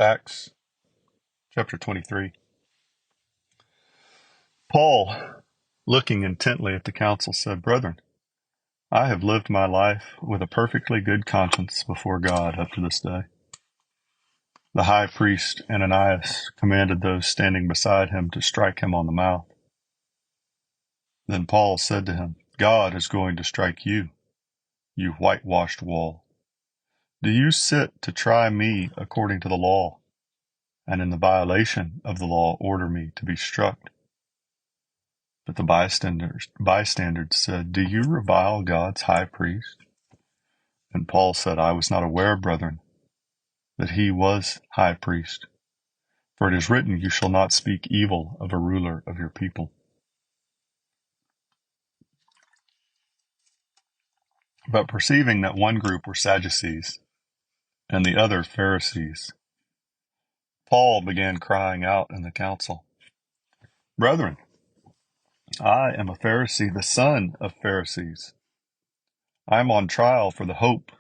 Acts chapter 23. Paul, looking intently at the council, said, "Brethren, I have lived my life with a perfectly good conscience before God up to this day." The high priest Ananias commanded those standing beside him to strike him on the mouth. Then Paul said to him, "God is going to strike you, you whitewashed wall. Do you sit to try me according to the law, and in the violation of the law order me to be struck?" But the bystanders said, "Do you revile God's high priest?" And Paul said, "I was not aware, brethren, that he was high priest. For it is written, you shall not speak evil of a ruler of your people." But perceiving that one group were Sadducees and the other Pharisees, Paul began crying out in the council, "Brethren, I am a Pharisee, the son of Pharisees. I am on trial for the hope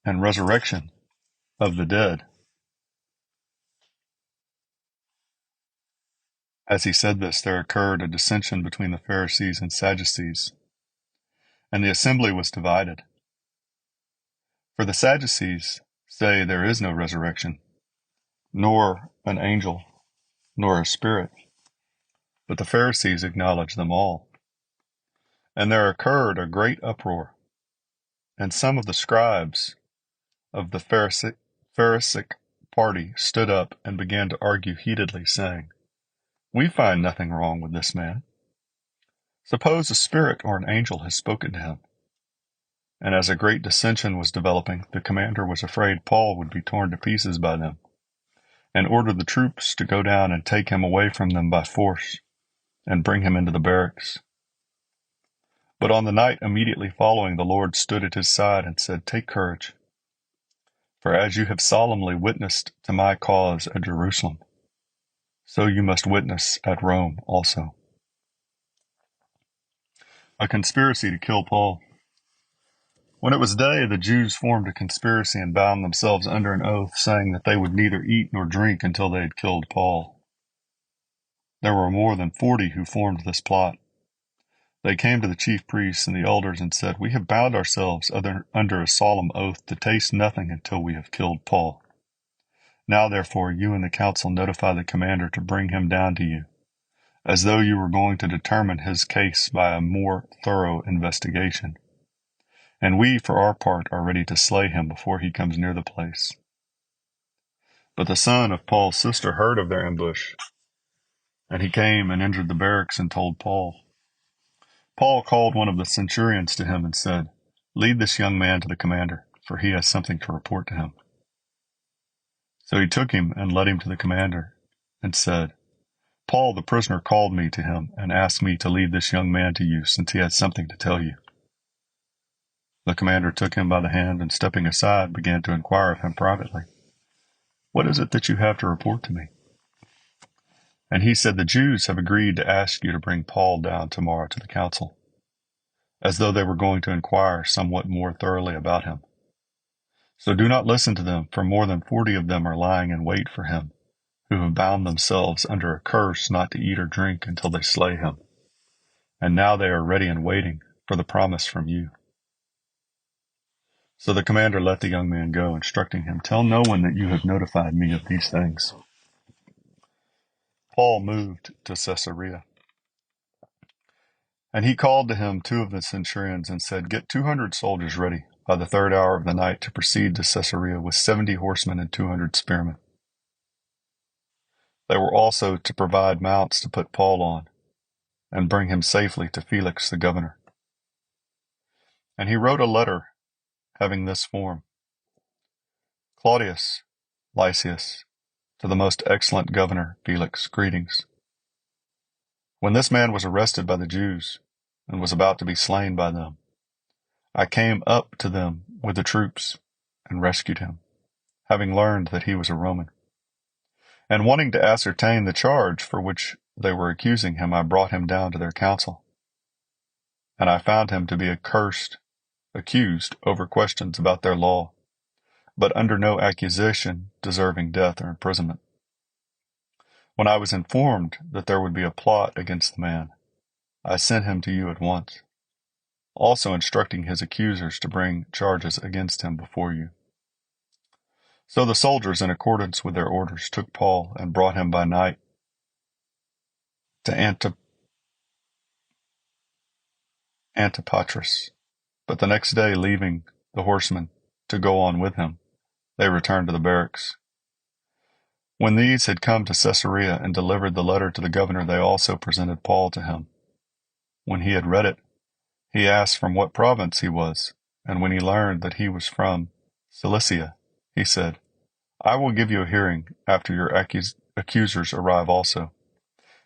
and resurrection of the dead." As he said this, there occurred a dissension between the Pharisees and Sadducees, and the assembly was divided. For the Sadducees say there is no resurrection, nor an angel, nor a spirit, but the Pharisees acknowledge them all. And there occurred a great uproar, and some of the scribes of the Pharisaic party stood up and began to argue heatedly, saying, "We find nothing wrong with this man. Suppose a spirit or an angel has spoken to him." And as a great dissension was developing, the commander was afraid Paul would be torn to pieces by them, and ordered the troops to go down and take him away from them by force and bring him into the barracks. But on the night immediately following, the Lord stood at his side and said, "Take courage, for as you have solemnly witnessed to my cause at Jerusalem, so you must witness at Rome also." A conspiracy to kill Paul. When it was day, the Jews formed a conspiracy and bound themselves under an oath, saying that they would neither eat nor drink until they had killed Paul. There were more than 40 who formed this plot. They came to the chief priests and the elders and said, "We have bound ourselves under a solemn oath to taste nothing until we have killed Paul. Now, therefore, you and the council notify the commander to bring him down to you, as though you were going to determine his case by a more thorough investigation. And we, for our part, are ready to slay him before he comes near the place." But the son of Paul's sister heard of their ambush, and he came and entered the barracks and told Paul. Paul called one of the centurions to him and said, "Lead this young man to the commander, for he has something to report to him." So he took him and led him to the commander and said, "Paul the prisoner called me to him and asked me to lead this young man to you, since he has something to tell you." The commander took him by the hand and, stepping aside, began to inquire of him privately, "What is it that you have to report to me?" And he said, "The Jews have agreed to ask you to bring Paul down tomorrow to the council, as though they were going to inquire somewhat more thoroughly about him. So do not listen to them, for more than 40 of them are lying in wait for him, who have bound themselves under a curse not to eat or drink until they slay him. And now they are ready and waiting for the promise from you." So the commander let the young man go, instructing him, "Tell no one that you have notified me of these things." Paul moved to Caesarea. And he called to him 2 of the centurions and said, "Get 200 soldiers ready by the 3rd hour of the night to proceed to Caesarea with 70 horsemen and 200 spearmen." They were also to provide mounts to put Paul on and bring him safely to Felix the governor. And he wrote a letter having this form: "Claudius Lysias, to the most excellent governor Felix, greetings. When this man was arrested by the Jews and was about to be slain by them, I came up to them with the troops and rescued him, having learned that he was a Roman. And wanting to ascertain the charge for which they were accusing him, I brought him down to their council. And I found him to be accused over questions about their law, but under no accusation deserving death or imprisonment. When I was informed that there would be a plot against the man, I sent him to you at once, also instructing his accusers to bring charges against him before you. So the soldiers, in accordance with their orders, took Paul and brought him by night to Antipatris. But the next day, leaving the horsemen to go on with him, they returned to the barracks. When these had come to Caesarea and delivered the letter to the governor, they also presented Paul to him. When he had read it, he asked from what province he was, and when he learned that he was from Cilicia, he said, I will give you a hearing after your accusers arrive also,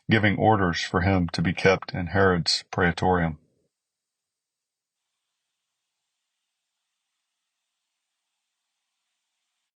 giving orders for him to be kept in Herod's praetorium.